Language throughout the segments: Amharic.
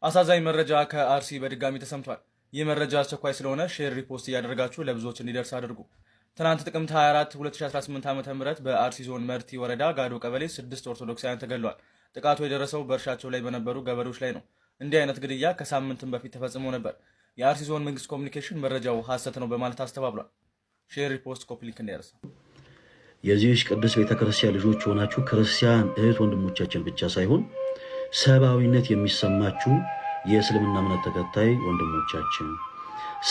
አሳዛኝ መረጃ ከአርሲ በድጋሚ ተሰምቷል። ይህ መረጃ አስቸኳይ ስለሆነ ሼር ሪፖስት እያደረጋችሁ ለብዙዎች እንዲደርስ አድርጉ። ትናንት ጥቅምት 24 2018 ዓ.ም በአርሲ ዞን መርቲ ወረዳ ጋዶ ቀበሌ 6 ኦርቶዶክሳውያን ተገድለዋል። ጥቃቱ የደረሰው በእርሻቸው ላይ በነበሩ ገበሬዎች ላይ ነው። እንዲህ አይነት ግድያ ከሳምንትም በፊት ተፈጽሞ ነበር። የአርሲ ዞን መንግስት ኮሚኒኬሽን መረጃው ሐሰት ነው በማለት አስተባብሏል። ሼር ሪፖስት ኮፕሊክ እንዲያርስ የዚህች ቅዱስ ቤተክርስቲያን ልጆች ሆናችሁ ክርስቲያን እህት ወንድሞቻችን ብቻ ሳይሆን ሰብአዊነት የሚሰማችሁ የእስልምና እምነት ተከታይ ወንድሞቻችን፣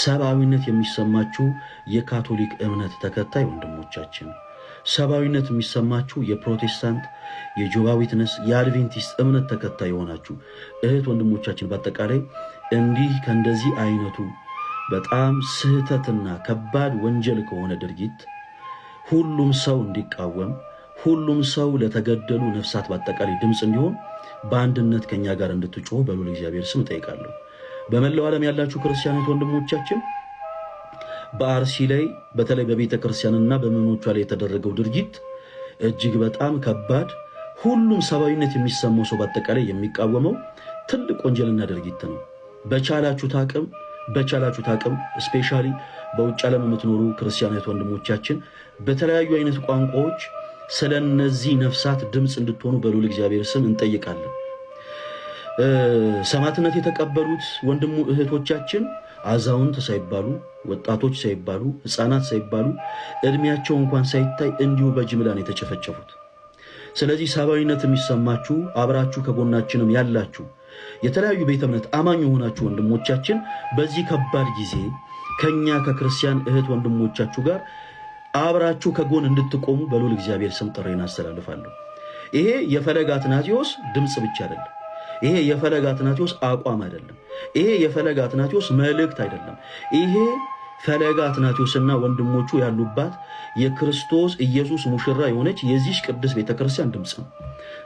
ሰብአዊነት የሚሰማችሁ የካቶሊክ እምነት ተከታይ ወንድሞቻችን፣ ሰብአዊነት የሚሰማችሁ የፕሮቴስታንት፣ የጆባ ዊትነስ፣ የአድቬንቲስት እምነት ተከታይ የሆናችሁ እህት ወንድሞቻችን በአጠቃላይ እንዲህ ከእንደዚህ አይነቱ በጣም ስህተትና ከባድ ወንጀል ከሆነ ድርጊት ሁሉም ሰው እንዲቃወም፣ ሁሉም ሰው ለተገደሉ ነፍሳት በአጠቃላይ ድምፅ እንዲሆን በአንድነት ከኛ ጋር እንድትጮሁ በልዑል እግዚአብሔር ስም ጠይቃለሁ። በመላው ዓለም ያላችሁ ክርስቲያኖች ወንድሞቻችን በአርሲ ላይ በተለይ በቤተ ክርስቲያንና በምዕመኖቿ ላይ የተደረገው ድርጊት እጅግ በጣም ከባድ፣ ሁሉም ሰብአዊነት የሚሰማው ሰው በአጠቃላይ የሚቃወመው ትልቅ ወንጀልና ድርጊት ነው። በቻላችሁት አቅም ስፔሻሊ በውጭ ዓለም የምትኖሩ ክርስቲያኖች ወንድሞቻችን በተለያዩ አይነት ቋንቋዎች ስለነዚህ ነፍሳት ድምፅ እንድትሆኑ በልዑል እግዚአብሔር ስም እንጠይቃለን። ሰማዕትነት የተቀበሉት ወንድሙ እህቶቻችን አዛውንት ሳይባሉ፣ ወጣቶች ሳይባሉ፣ ህፃናት ሳይባሉ እድሜያቸው እንኳን ሳይታይ እንዲሁ በጅምላ ነው የተጨፈጨፉት። ስለዚህ ሰብአዊነት የሚሰማችሁ አብራችሁ ከጎናችንም ያላችሁ የተለያዩ ቤተ እምነት አማኝ የሆናችሁ ወንድሞቻችን በዚህ ከባድ ጊዜ ከኛ ከክርስቲያን እህት ወንድሞቻችሁ ጋር አብራችሁ ከጎን እንድትቆሙ በልዑል እግዚአብሔር ስም ጥሬን አስተላልፋለሁ። ይሄ የፈለገ አትናቴዎስ ድምፅ ብቻ አይደለም። ይሄ የፈለገ አትናቴዎስ አቋም አይደለም። ይሄ የፈለገ አትናቴዎስ መልእክት አይደለም። ይሄ ፈለገ አትናቴዎስና ወንድሞቹ ያሉባት የክርስቶስ ኢየሱስ ሙሽራ የሆነች የዚህ ቅዱስ ቤተክርስቲያን ድምፅ ነው።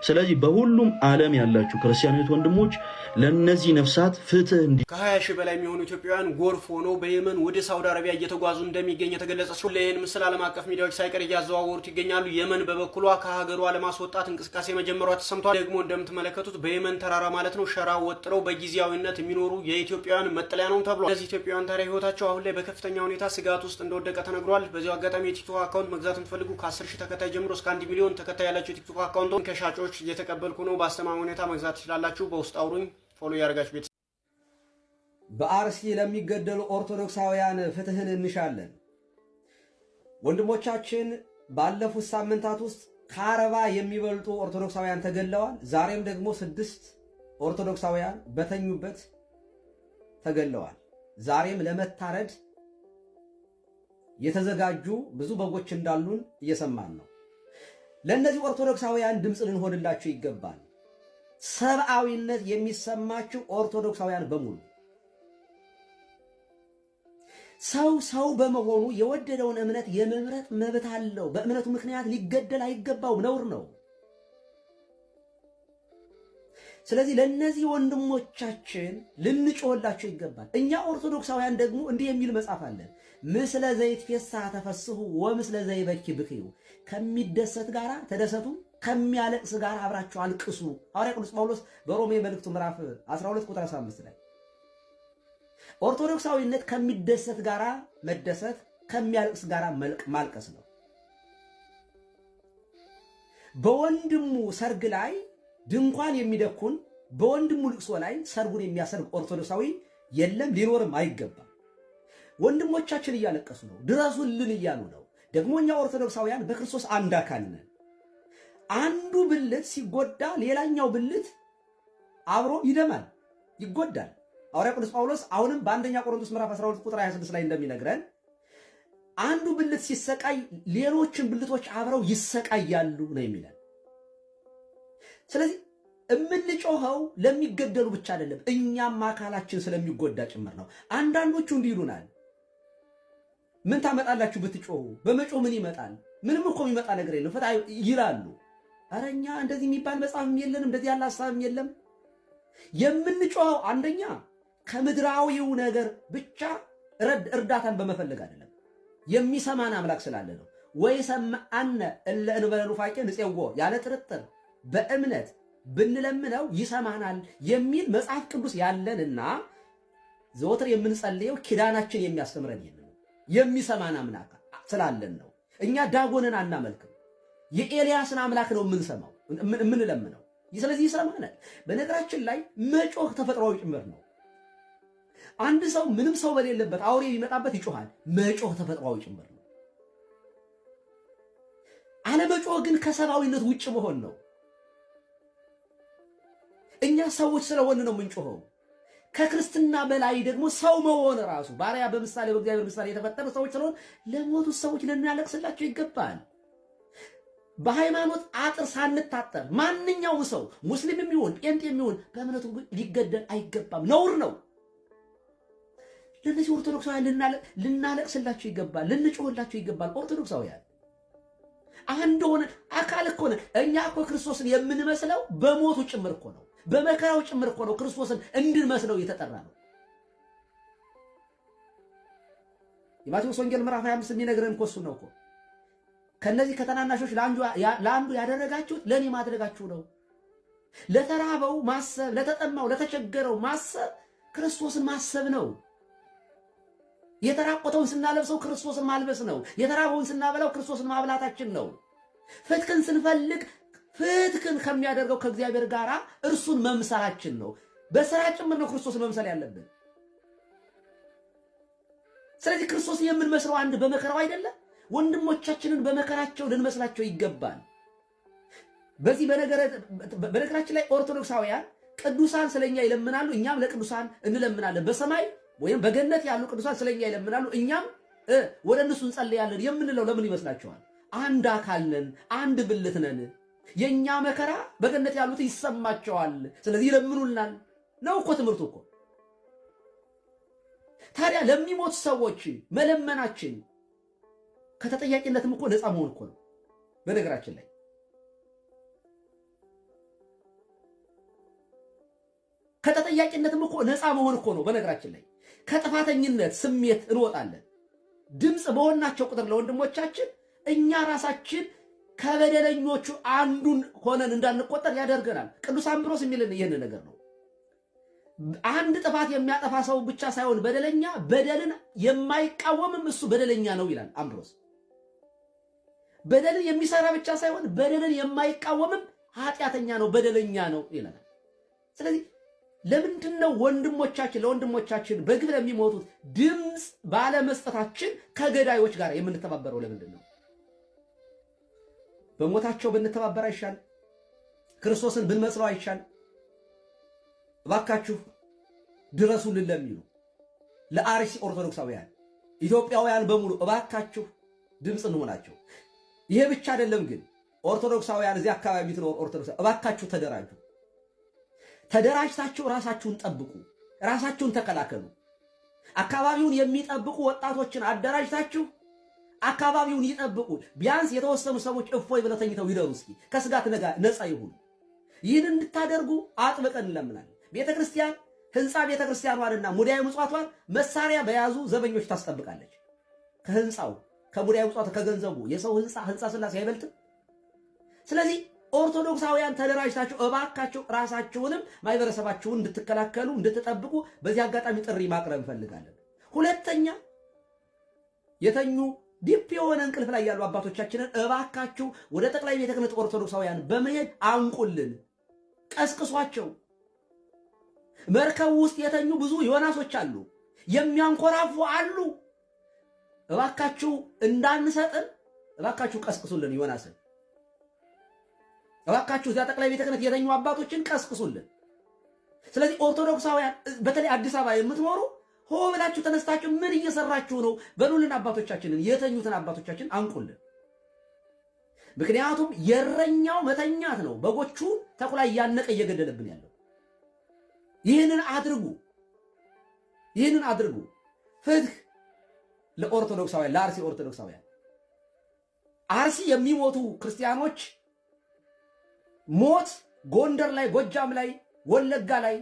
ስለዚህ በሁሉም ዓለም ያላችሁ ክርስቲያኖች ወንድሞች ለነዚህ ነፍሳት ፍትህ ከ20 ሺህ በላይ የሚሆኑ ኢትዮጵያውያን ጎርፍ ሆነው በየመን ወደ ሳውዲ አረቢያ እየተጓዙ እንደሚገኝ የተገለጸ ሲሆን ለይህን ምስል ዓለም አቀፍ ሚዲያዎች ሳይቀር እያዘዋወሩት ይገኛሉ። የመን በበኩሏ ከሀገሯ ለማስወጣት እንቅስቃሴ መጀመሯ ተሰምቷል። ደግሞ እንደምትመለከቱት በየመን ተራራ ማለት ነው ሸራ ወጥረው በጊዜያዊነት የሚኖሩ የኢትዮጵያውያን መጠለያ ነው ተብሏል። እነዚህ ኢትዮጵያውያን ታዲያ ህይወታቸው አሁን ላይ በከፍተኛ ሁኔታ ስጋት ውስጥ እንደወደቀ ተነግሯል። በዚሁ አጋጣሚ የቲክቶክ አካውንት መግዛት የምትፈልጉ ከ10 ሺህ ተከታይ ጀምሮ እስከ 1 ሚሊዮን ተከታይ ያላችሁ የቲክቶክ አካውንቱን ከሻጮች እየተቀበልኩ ነው። በአስተማማኝ ሁኔታ መግዛት ትችላላችሁ። በውስጥ አውሩኝ፣ ፎሎ ያደርጋችሁ። ቤት በአርሲ ለሚገደሉ ኦርቶዶክሳውያን ፍትህን እንሻለን። ወንድሞቻችን ባለፉት ሳምንታት ውስጥ ከ40 የሚበልጡ ኦርቶዶክሳውያን ተገድለዋል። ዛሬም ደግሞ 6 ኦርቶዶክሳውያን በተኙበት ተገድለዋል። ዛሬም ለመታረድ የተዘጋጁ ብዙ በጎች እንዳሉን እየሰማን ነው። ለእነዚህ ኦርቶዶክሳውያን ድምፅ ልንሆንላችሁ ይገባል። ሰብአዊነት የሚሰማችሁ ኦርቶዶክሳውያን በሙሉ ሰው በመሆኑ የወደደውን እምነት የመምረጥ መብት አለው። በእምነቱ ምክንያት ሊገደል አይገባውም፣ ነውር ነው። ስለዚህ ለነዚህ ወንድሞቻችን ልንጮህላቸው ይገባል። እኛ ኦርቶዶክሳውያን ደግሞ እንዲህ የሚል መጽሐፍ አለን። ምስለ ዘይትፌሳህ ተፈስሑ ወምስለ ዘይበኪ ብክዩ፣ ከሚደሰት ጋር ተደሰቱ፣ ከሚያለቅስ ጋር አብራችሁ አልቅሱ። ሐዋርያ ቅዱስ ጳውሎስ በሮሜ መልእክቱ ምዕራፍ 12 ቁጥር 15 ላይ ኦርቶዶክሳዊነት ከሚደሰት ጋር መደሰት፣ ከሚያለቅስ ጋር ማልቀስ ነው። በወንድሙ ሰርግ ላይ ድንኳን የሚደኩን፣ በወንድሙ ልቅሶ ላይ ሰርጉን የሚያሰርግ ኦርቶዶክሳዊ የለም፣ ሊኖርም አይገባም። ወንድሞቻችን እያለቀሱ ነው፣ ድረሱልን እያሉ ነው። ደግሞ እኛ ኦርቶዶክሳውያን በክርስቶስ አንድ አካል ነን። አንዱ ብልት ሲጎዳ ሌላኛው ብልት አብሮ ይደማል፣ ይጎዳል። ሐዋርያ ቅዱስ ጳውሎስ አሁንም በአንደኛ ቆሮንቶስ ምዕራፍ 12 ቁጥር 26 ላይ እንደሚነግረን አንዱ ብልት ሲሰቃይ ሌሎችን ብልቶች አብረው ይሰቃያሉ ነው የሚለን። ስለዚህ እምንጮኸው ለሚገደሉ ብቻ አይደለም፣ እኛም አካላችን ስለሚጎዳ ጭምር ነው። አንዳንዶቹ እንዲህ ይሉናል፣ ምን ታመጣላችሁ ብትጮሁ? በመጮህ ምን ይመጣል? ምንም እኮ የሚመጣ ነገር የለም ፍትሐ ይላሉ። ኧረ እኛ እንደዚህ የሚባል መጽሐፍም የለንም፣ እንደዚህ ያለ ሐሳብም የለም። የምንጮኸው አንደኛ ከምድራዊው ነገር ብቻ እርዳታን በመፈለግ አይደለም፣ የሚሰማን አምላክ ስላለ ነው። ወይ ሰማአነ እለ እንበለ ኑፋቄ ንፄዎ፣ ያለ ጥርጥር በእምነት ብንለምነው ይሰማናል የሚል መጽሐፍ ቅዱስ ያለንና ዘወትር የምንጸልየው ኪዳናችን የሚያስተምረን ይሄን ነው። የሚሰማን አምላክ ስላለን ነው። እኛ ዳጎንን አናመልክም። የኤልያስን አምላክ ነው የምንሰማው የምንለምነው። ስለዚህ ይሰማናል። በነገራችን ላይ መጮህ ተፈጥሯዊ ጭምር ነው። አንድ ሰው ምንም ሰው በሌለበት አውሬ ቢመጣበት ይጮሃል። መጮህ ተፈጥሯዊ ጭምር ነው። አለመጮህ ግን ከሰብአዊነት ውጭ መሆን ነው። እኛ ሰዎች ስለሆን ነው የምንጮኸው። ከክርስትና በላይ ደግሞ ሰው መሆን ራሱ ባሪያ በምሳሌ በእግዚአብሔር ምሳሌ የተፈጠሩ ሰዎች ስለሆን ለሞቱት ሰዎች ልናለቅስላቸው ይገባል። በሃይማኖት አጥር ሳንታጠር ማንኛውም ሰው ሙስሊም የሚሆን ጴንጤ የሚሆን በእምነቱ ሊገደል አይገባም፣ ነውር ነው። ለነዚህ ኦርቶዶክሳውያን ልናለቅስላቸው ይገባል፣ ልንጮህላቸው ይገባል። ኦርቶዶክሳውያን አንድ ሆነ አካል እኮ ነን። እኛ እኮ ክርስቶስን የምንመስለው በሞቱ ጭምር እኮ ነው፣ በመከራው ጭምር እኮ ነው ክርስቶስን እንድንመስለው የተጠራ ነው። የማቴዎስ ወንጌል ምዕራፍ 25 የሚነግረን እኮ እሱ ነው እኮ። ከነዚህ ከተናናሾች ለአንዱ ያደረጋችሁት ለእኔ ማድረጋችሁ ነው። ለተራበው ማሰብ፣ ለተጠማው ለተቸገረው ማሰብ ክርስቶስን ማሰብ ነው። የተራቆተውን ስናለብሰው ክርስቶስን ማልበስ ነው። የተራበውን ስናበላው ክርስቶስን ማብላታችን ነው። ፍትክን ስንፈልግ ፍትክን ከሚያደርገው ከእግዚአብሔር ጋር እርሱን መምሰላችን ነው። በሥራ ጭምር ነው ክርስቶስን መምሰል ያለብን። ስለዚህ ክርስቶስን የምንመስለው አንድ በመከራው አይደለም፣ ወንድሞቻችንን በመከራቸው ልንመስላቸው ይገባል። በዚህ በነገራችን ላይ ኦርቶዶክሳውያን ቅዱሳን ስለኛ ይለምናሉ፣ እኛም ለቅዱሳን እንለምናለን። በሰማይ ወይም በገነት ያሉ ቅዱሳን ስለኛ ይለምናሉ፣ እኛም ወደ እነሱ እንጸልያለን የምንለው ለምን ይመስላችኋል? አንድ አካል ነን፣ አንድ ብልት ነን። የኛ መከራ በገነት ያሉት ይሰማቸዋል፣ ስለዚህ ይለምኑልናል ነው እኮ ትምህርቱ እኮ። ታዲያ ለሚሞቱ ሰዎች መለመናችን ከተጠያቂነትም እኮ ነፃ መሆን እኮ ነው። በነገራችን ላይ ከተጠያቂነትም እኮ ነፃ መሆን እኮ ነው። በነገራችን ላይ ከጥፋተኝነት ስሜት እንወጣለን። ድምፅ በሆናቸው ቁጥር ለወንድሞቻችን እኛ ራሳችን ከበደለኞቹ አንዱን ሆነን እንዳንቆጠር ያደርገናል። ቅዱስ አምብሮስ የሚልን ይህን ነገር ነው። አንድ ጥፋት የሚያጠፋ ሰው ብቻ ሳይሆን በደለኛ፣ በደልን የማይቃወምም እሱ በደለኛ ነው ይላል አምብሮስ። በደልን የሚሰራ ብቻ ሳይሆን በደልን የማይቃወምም ኃጢአተኛ ነው፣ በደለኛ ነው ይለናል። ስለዚህ ለምንድን ነው ለወንድሞቻችን በግፍ ለሚሞቱት ድምፅ ባለመስጠታችን ከገዳዮች ጋር የምንተባበረው? ለምንድን ነው? በሞታቸው ብንተባበር አይሻል? ክርስቶስን ብንመስለው አይሻል? እባካችሁ ድረሱልን ለሚሉ ለአርሲ ኦርቶዶክሳውያን ኢትዮጵያውያን በሙሉ እባካችሁ ድምፅ እንሆናቸው። ይሄ ብቻ አይደለም ግን ኦርቶዶክሳውያን እዚህ አካባቢ የምትኖሩ ኦርቶዶክስ እባካችሁ ተደራጁ። ተደራጅታችሁ ራሳችሁን ጠብቁ፣ ራሳችሁን ተከላከሉ። አካባቢውን የሚጠብቁ ወጣቶችን አደራጅታችሁ አካባቢውን ይጠብቁ። ቢያንስ የተወሰኑ ሰዎች እፎይ ብለው ተኝተው ይደሩ፣ እስኪ ከስጋት ነፃ ይሁኑ። ይህን እንድታደርጉ አጥብቀን እንለምናለን። ቤተክርስቲያን ህንፃ ቤተክርስቲያኗንና ሙዳየ ምጽዋቷን መሳሪያ በያዙ ዘበኞች ታስጠብቃለች። ከህንፃው ከሙዳየ ምጽዋቱ ከገንዘቡ የሰው ህንፃ ስላሴ አይበልጥም። ስለዚህ ኦርቶዶክሳውያን ተደራጅታችሁ እባካችሁ ራሳችሁንም ማህበረሰባችሁን እንድትከላከሉ እንድትጠብቁ በዚህ አጋጣሚ ጥሪ ማቅረብ እንፈልጋለን። ሁለተኛ የተኙ ዲፕ የሆነ እንቅልፍ ላይ ያሉ አባቶቻችንን እባካችሁ ወደ ጠቅላይ ቤተ ክህነት ኦርቶዶክሳውያን በመሄድ አንቁልን፣ ቀስቅሷቸው። መርከብ ውስጥ የተኙ ብዙ ዮናሶች አሉ፣ የሚያንኮራፉ አሉ። እባካችሁ እንዳንሰጥን እባካችሁ ቀስቅሱልን ዮናስን። እባካችሁ እዚያ ጠቅላይ ቤተ ክህነት የተኙ አባቶችን ቀስቅሱልን። ስለዚህ ኦርቶዶክሳውያን በተለይ አዲስ አበባ የምትኖሩ ሆ ብላችሁ ተነስታችሁ ምን እየሰራችሁ ነው በሉልን። አባቶቻችንን የተኙትን አባቶቻችን አንቁልን። ምክንያቱም የእረኛው መተኛት ነው በጎቹ ተኩላ እያነቀ እየገደለብን ያለው። ይህንን አድርጉ። ፍትህ ለኦርቶዶክሳውያን ለአርሲ ኦርቶዶክሳውያን አርሲ የሚሞቱ ክርስቲያኖች ሞት ጎንደር ላይ፣ ጎጃም ላይ፣ ወለጋ ላይ፣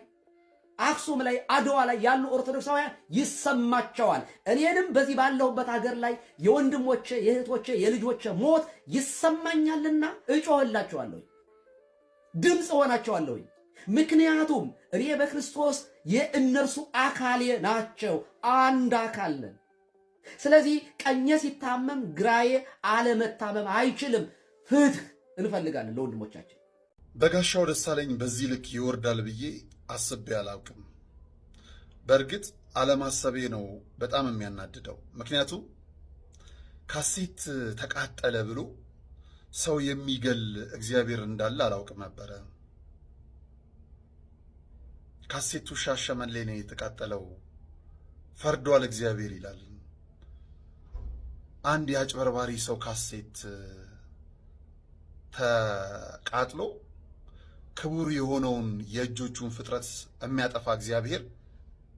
አክሱም ላይ፣ አድዋ ላይ ያሉ ኦርቶዶክሳውያን ይሰማቸዋል። እኔንም በዚህ ባለሁበት ሀገር ላይ የወንድሞቼ የእህቶቼ የልጆቼ ሞት ይሰማኛልና እጮህላቸዋለሁ፣ ድምፅ ሆናቸዋለሁ። ምክንያቱም እኔ በክርስቶስ የእነርሱ አካሌ ናቸው፣ አንድ አካል ነን። ስለዚህ ቀኜ ሲታመም ግራዬ አለመታመም አይችልም። ፍትህ እንፈልጋለን ለወንድሞቻችን። በጋሻው ደሳለኝ በዚህ ልክ ይወርዳል ብዬ አስቤ አላውቅም። በእርግጥ አለማሰቤ ነው በጣም የሚያናድደው። ምክንያቱም ካሴት ተቃጠለ ብሎ ሰው የሚገል እግዚአብሔር እንዳለ አላውቅም ነበረ። ካሴቱ ሻሸመኔ ነው የተቃጠለው፣ ፈርዷል እግዚአብሔር ይላል። አንድ የአጭበርባሪ ሰው ካሴት ተቃጥሎ ክቡር የሆነውን የእጆቹን ፍጥረት የሚያጠፋ እግዚአብሔር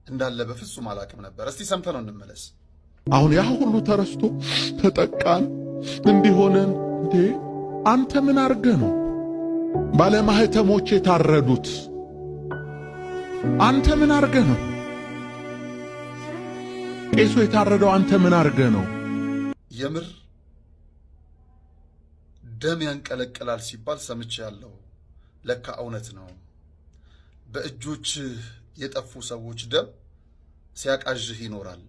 እንዳለ በፍጹም አላውቅም ነበር። እስቲ ሰምተነው እንመለስ። አሁን ያ ሁሉ ተረስቶ ተጠቃን እንዲሆነን እንዴ? አንተ ምን አርገህ ነው ባለማህተሞች የታረዱት? አንተ ምን አርገህ ነው ቄሱ የታረደው? አንተ ምን አርገህ ነው? የምር ደም ያንቀለቅላል ሲባል ሰምቻለሁ። ለካ እውነት ነው። በእጆች የጠፉ ሰዎች ደም ሲያቃዥህ ይኖራል።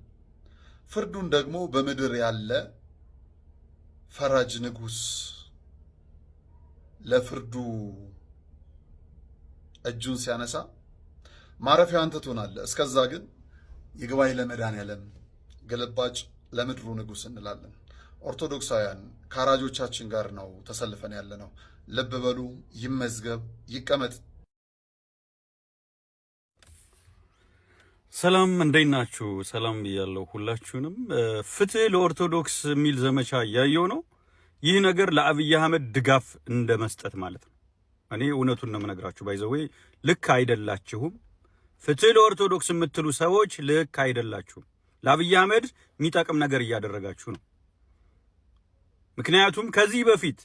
ፍርዱን ደግሞ በምድር ያለ ፈራጅ ንጉሥ ለፍርዱ እጁን ሲያነሳ ማረፊያ አንተ ትሆናለህ። እስከዛ ግን ይግባኝ ለመድኃኔዓለም ግልባጭ ለምድሩ ንጉሥ እንላለን። ኦርቶዶክሳውያን ከአራጆቻችን ጋር ነው ተሰልፈን ያለ ነው። ልብ በሉ፣ ይመዝገብ፣ ይቀመጥ። ሰላም እንዴት ናችሁ? ሰላም ብያለሁ ሁላችሁንም። ፍትህ ለኦርቶዶክስ የሚል ዘመቻ እያየው ነው። ይህ ነገር ለአብይ አህመድ ድጋፍ እንደ መስጠት ማለት ነው። እኔ እውነቱን ነው የምነግራችሁ። ባይዘዌ ልክ አይደላችሁም። ፍትህ ለኦርቶዶክስ የምትሉ ሰዎች ልክ አይደላችሁም። ለአብይ አህመድ የሚጠቅም ነገር እያደረጋችሁ ነው። ምክንያቱም ከዚህ በፊት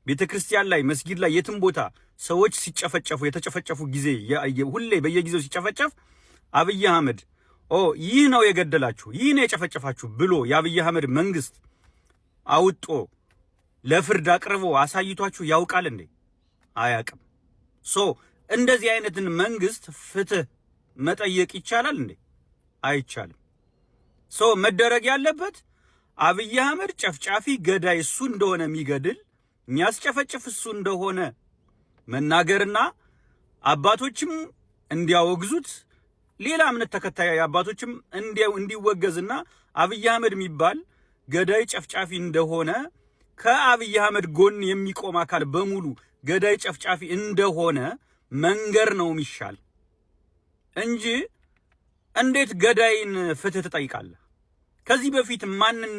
ቤተክርስቲያን ላይ፣ መስጊድ ላይ፣ የትም ቦታ ሰዎች ሲጨፈጨፉ የተጨፈጨፉ ጊዜ ሁሌ በየጊዜው ሲጨፈጨፍ አብይ አህመድ ይህ ነው የገደላችሁ፣ ይህ ነው የጨፈጨፋችሁ ብሎ የአብይ አህመድ መንግስት አውጦ ለፍርድ አቅርቦ አሳይቷችሁ ያውቃል እንዴ? አያውቅም። እንደዚህ አይነትን መንግስት ፍትህ መጠየቅ ይቻላል እንዴ? አይቻልም። መደረግ ያለበት አብይ አህመድ ጨፍጫፊ ገዳይ እሱ እንደሆነ የሚገድል የሚያስጨፈጭፍ እሱ እንደሆነ መናገርና አባቶችም እንዲያወግዙት ሌላ እምነት ተከታይ አባቶችም እንዲወገዝና አብይ አህመድ የሚባል ገዳይ ጨፍጫፊ እንደሆነ ከአብይ አህመድ ጎን የሚቆም አካል በሙሉ ገዳይ ጨፍጫፊ እንደሆነ መንገር ነው የሚሻል እንጂ እንዴት ገዳይን ፍትህ ትጠይቃለህ? ከዚህ በፊት ማንን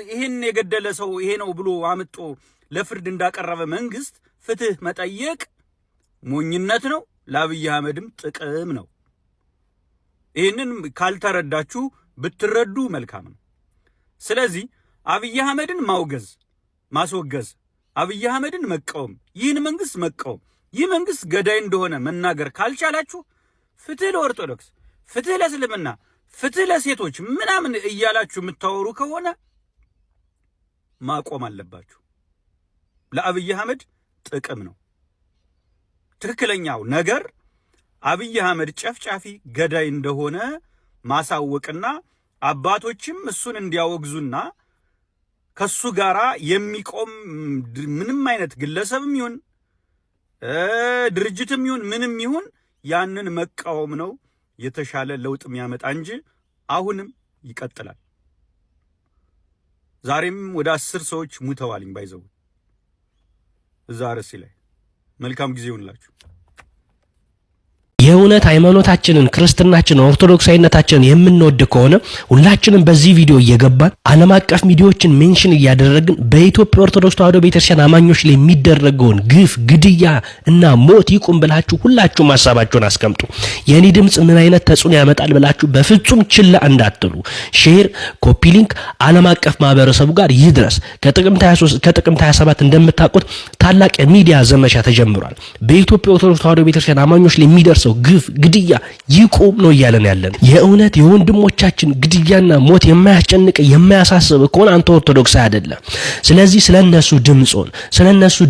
ይሄን የገደለ ሰው ይሄ ነው ብሎ አምጦ ለፍርድ እንዳቀረበ መንግስት ፍትህ መጠየቅ ሞኝነት ነው፣ ለአብይ አህመድም ጥቅም ነው። ይህንን ካልተረዳችሁ ብትረዱ መልካም ነው። ስለዚህ አብይ አህመድን ማውገዝ፣ ማስወገዝ፣ አብይ አህመድን መቃወም፣ ይህን መንግስት መቃወም፣ ይህ መንግስት ገዳይ እንደሆነ መናገር ካልቻላችሁ ፍትህ ለኦርቶዶክስ፣ ፍትህ ለእስልምና፣ ፍትህ ለሴቶች ምናምን እያላችሁ የምታወሩ ከሆነ ማቆም አለባችሁ። ለአብይ አህመድ ጥቅም ነው። ትክክለኛው ነገር አብይ አህመድ ጨፍጫፊ ገዳይ እንደሆነ ማሳወቅና አባቶችም እሱን እንዲያወግዙና ከሱ ጋራ የሚቆም ምንም አይነት ግለሰብም ይሁን ድርጅትም ይሁን ምንም ይሁን ያንን መቃወም ነው የተሻለ ለውጥ የሚያመጣ እንጂ አሁንም ይቀጥላል። ዛሬም ወደ 10 ሰዎች ሙተዋልኝ ባይዘው እዛ ርዕስ ላይ መልካም ጊዜ ይሁንላችሁ። የእውነት ሃይማኖታችንን ክርስትናችንን ኦርቶዶክሳዊነታችንን የምንወድ ከሆነ ሁላችንም በዚህ ቪዲዮ እየገባን ዓለም አቀፍ ሚዲያዎችን ሜንሽን እያደረግን በኢትዮጵያ ኦርቶዶክስ ተዋሕዶ ቤተክርስቲያን አማኞች ላይ የሚደረገውን ግፍ፣ ግድያ እና ሞት ይቁም ብላችሁ ሁላችሁም ሀሳባችሁን አስቀምጡ። የኔ ድምጽ ምን አይነት ተጽዕኖ ያመጣል ብላችሁ በፍጹም ችላ እንዳትሉ። ሼር፣ ኮፒ ሊንክ ዓለም አቀፍ ማህበረሰቡ ጋር ይድረስ። ከጥቅምት 23 ከጥቅምት 27 እንደምታውቁት ታላቅ የሚዲያ ዘመቻ ተጀምሯል። በኢትዮጵያ ኦርቶዶክስ ተዋሕዶ ቤተክርስቲያን አማኞች ላይ የሚደርሰው ግፍ፣ ግድያ ይቁም ነው እያለን ያለን። የእውነት የወንድሞቻችን ግድያና ሞት የማያስጨንቅ የማያሳስብ ከሆነ አንተ ኦርቶዶክስ አይደለም። ስለዚህ ስለነሱ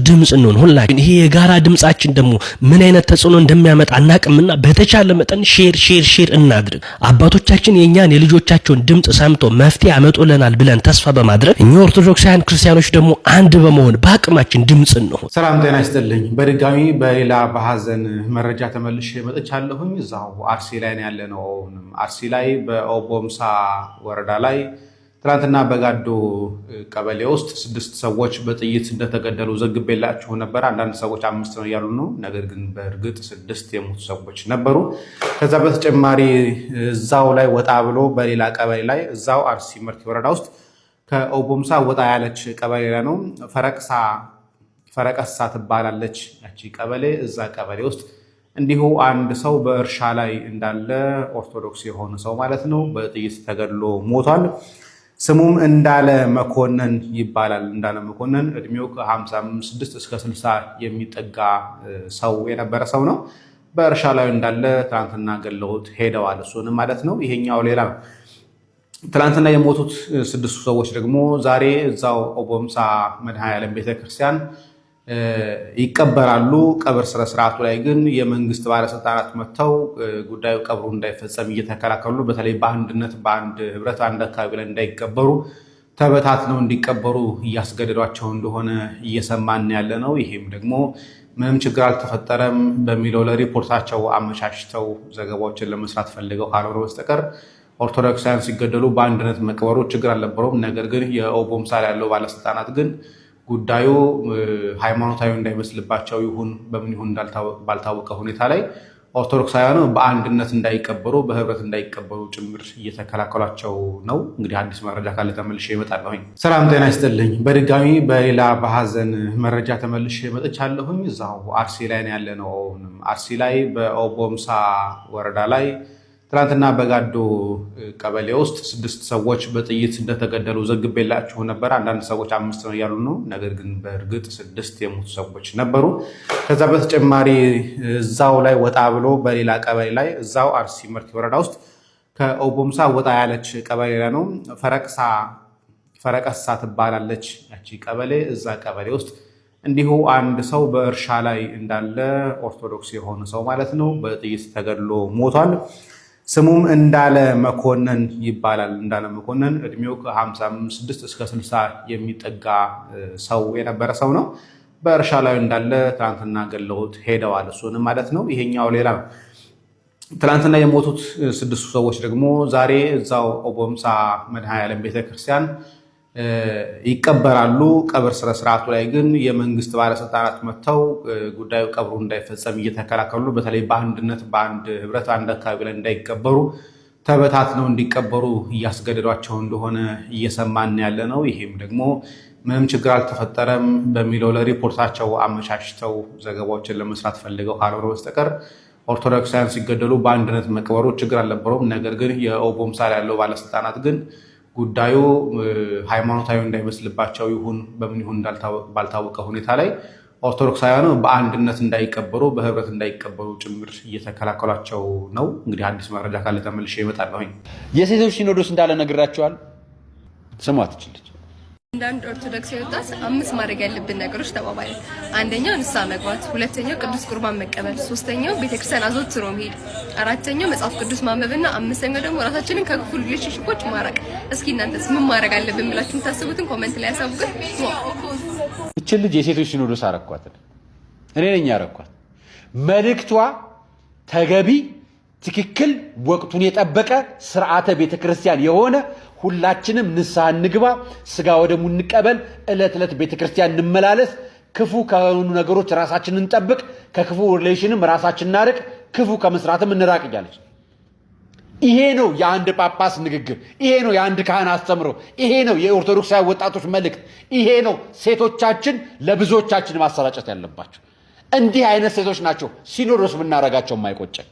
ድምጽ እንሆን ሁላችን። ይሄ የጋራ ድምጻችን ደግሞ ምን አይነት ተጽዕኖ እንደሚያመጣ አናቅምና በተቻለ መጠን ሼር እናድርግ። አባቶቻችን የኛን የልጆቻቸውን ድምጽ ሰምቶ መፍትሄ ያመጡልናል ብለን ተስፋ በማድረግ እኛ ኦርቶዶክሳውያን ክርስቲያኖች ደግሞ አንድ በመሆን በአቅማችን ድምጽ እንሆን። ሰላም ጤና ይስጥልኝ። በድጋሚ በሌላ በሐዘን መረጃ ተመልሼ መጥቻለሁኝ። እዛው አርሲ ላይ ነው ያለነው። አርሲ ላይ በኦቦምሳ ወረዳ ላይ ትናንትና በጋዶ ቀበሌ ውስጥ 6 ሰዎች በጥይት እንደተገደሉ ዘግቤላችሁ ነበር። አንዳንድ ሰዎች 5 ነው እያሉ ነው። ነገር ግን በእርግጥ 6 የሞቱ ሰዎች ነበሩ። ከዛ በተጨማሪ እዛው ላይ ወጣ ብሎ በሌላ ቀበሌ ላይ እዛው አርሲ መርቲ ወረዳ ውስጥ ከኦቦምሳ ወጣ ያለች ቀበሌ ላይ ነው ፈረቀሳ ትባላለች ያቺ ቀበሌ። እዛ ቀበሌ ውስጥ እንዲሁ አንድ ሰው በእርሻ ላይ እንዳለ ኦርቶዶክስ የሆነ ሰው ማለት ነው በጥይት ተገድሎ ሞቷል። ስሙም እንዳለ መኮንን ይባላል። እንዳለ መኮንን እድሜው ከ56 እስከ 60 የሚጠጋ ሰው የነበረ ሰው ነው። በእርሻ ላይ እንዳለ ትናንትና ገለውት ሄደዋል። እሱንም ማለት ነው። ይሄኛው ሌላ ነው። ትናንትና የሞቱት 6 ሰዎች ደግሞ ዛሬ እዛው ኦቦምሳ መድኃኔዓለም ቤተክርስቲያን ይቀበራሉ። ቀብር ስነስርዓቱ ላይ ግን የመንግስት ባለስልጣናት መጥተው ጉዳዩ ቀብሩ እንዳይፈጸም እየተከላከሉ፣ በተለይ በአንድነት በአንድ ህብረት አንድ አካባቢ ላይ እንዳይቀበሩ ተበታትነው እንዲቀበሩ እያስገደዷቸው እንደሆነ እየሰማን ያለ ነው። ይሄም ደግሞ ምንም ችግር አልተፈጠረም በሚለው ለሪፖርታቸው አመቻችተው ዘገባዎችን ለመስራት ፈልገው ካልሆነ በስተቀር ኦርቶዶክሳውያን ሲገደሉ በአንድነት መቅበሩ ችግር አልነበረውም። ነገር ግን የኦቦምሳ ያለው ባለስልጣናት ግን ጉዳዩ ሃይማኖታዊ እንዳይመስልባቸው ይሁን በምን ይሁን ባልታወቀ ሁኔታ ላይ ኦርቶዶክሳውያኑ በአንድነት እንዳይቀበሩ በህብረት እንዳይቀበሩ ጭምር እየተከላከሏቸው ነው። እንግዲህ አዲስ መረጃ ካለ ተመልሼ እመጣለሁኝ። ሰላም ጤና ይስጥልኝ። በድጋሚ በሌላ በሐዘን መረጃ ተመልሼ እመጥቻለሁኝ። እዛው አርሲ ላይ ነው ያለነው። አርሲ ላይ በኦቦምሳ ወረዳ ላይ ትናንትና በጋዶ ቀበሌ ውስጥ 6 ሰዎች በጥይት እንደተገደሉ ዘግቤላችሁ ነበር። አንዳንድ ሰዎች 5 ነው እያሉ ነው። ነገር ግን በእርግጥ 6 የሞቱ ሰዎች ነበሩ። ከዛ በተጨማሪ እዛው ላይ ወጣ ብሎ በሌላ ቀበሌ ላይ እዛው አርሲ መርቲ ወረዳ ውስጥ ከኦቦምሳ ወጣ ያለች ቀበሌ ላይ ነው ፈረቀሳ ትባላለች ያቺ ቀበሌ። እዛ ቀበሌ ውስጥ እንዲሁ አንድ ሰው በእርሻ ላይ እንዳለ ኦርቶዶክስ የሆነ ሰው ማለት ነው በጥይት ተገድሎ ሞቷል። ስሙም እንዳለ መኮንን ይባላል። እንዳለ መኮንን እድሜው ከ56 እስከ 60 የሚጠጋ ሰው የነበረ ሰው ነው። በእርሻ ላይ እንዳለ ትናንትና ገለውት ሄደዋል። እሱንም ማለት ነው። ይሄኛው ሌላ ነው። ትናንትና የሞቱት 6 ሰዎች ደግሞ ዛሬ እዛው ኦቦምሳ መድኃኔዓለም ቤተክርስቲያን ይቀበራሉ። ቀብር ስነስርዓቱ ላይ ግን የመንግስት ባለስልጣናት መጥተው ጉዳዩ ቀብሩ እንዳይፈጸም እየተከላከሉ፣ በተለይ በአንድነት በአንድ ህብረት አንድ አካባቢ ላይ እንዳይቀበሩ ተበታትነው እንዲቀበሩ እያስገደዷቸው እንደሆነ እየሰማን ያለ ነው። ይሄም ደግሞ ምንም ችግር አልተፈጠረም በሚለው ለሪፖርታቸው አመቻችተው ዘገባዎችን ለመስራት ፈልገው ካልሆነ በስተቀር ኦርቶዶክሳውያን ሲገደሉ በአንድነት መቅበሩ ችግር አልነበረውም። ነገር ግን የኦቦምሳ ያለው ባለስልጣናት ግን ጉዳዩ ሃይማኖታዊ እንዳይመስልባቸው ይሁን በምን ይሁን ባልታወቀ ሁኔታ ላይ ኦርቶዶክሳውያኑ በአንድነት እንዳይቀበሩ በህብረት እንዳይቀበሩ ጭምር እየተከላከሏቸው ነው። እንግዲህ አዲስ መረጃ ካለ ተመልሼ እመጣለሁኝ። የሴቶች ሲኖዶስ እንዳለ ነግራቸዋል። ስሟት ትችልች። አንዳንድ ኦርቶዶክስ ወጣት 5 ማድረግ ያለብን ነገሮች ተባባለ። አንደኛው ንስሐ መግባት፣ ሁለተኛው ቅዱስ ቁርባን መቀበል፣ ሶስተኛው ቤተክርስቲያን አዘውትሮ መሄድ፣ አራተኛው መጽሐፍ ቅዱስ ማንበብና አምስተኛው ደግሞ ራሳችንን ከክፉ ሪሌሽንሺፖች ማራቅ። እስኪ እናንተስ ምን ማድረግ አለብን ብላችሁ የምታስቡትን ኮሜንት ላይ ያሳውቁን። እቺ ልጅ የሴቶች ሲኖዶስ አረኳት፣ እኔ ነኝ ያረኳት። መልእክቷ ተገቢ፣ ትክክል፣ ወቅቱን የጠበቀ ስርዓተ ቤተክርስቲያን የሆነ ሁላችንም ንስሐ እንግባ፣ ስጋ ወደሙ እንቀበል፣ ዕለት ዕለት ቤተክርስቲያን እንመላለስ፣ ክፉ ከሆኑ ነገሮች ራሳችንን እንጠብቅ፣ ከክፉ ሪሌሽንም ራሳችንን እናርቅ፣ ክፉ ከመስራትም እንራቅ እያለች። ይሄ ነው የአንድ ጳጳስ ንግግር። ይሄ ነው የአንድ ካህን አስተምሮ። ይሄ ነው የኦርቶዶክሳዊ ወጣቶች መልእክት። ይሄ ነው ሴቶቻችን ለብዙዎቻችን ማሰራጨት ያለባቸው። እንዲህ አይነት ሴቶች ናቸው ሲኖዶስ ብናረጋቸው የማይቆጨን።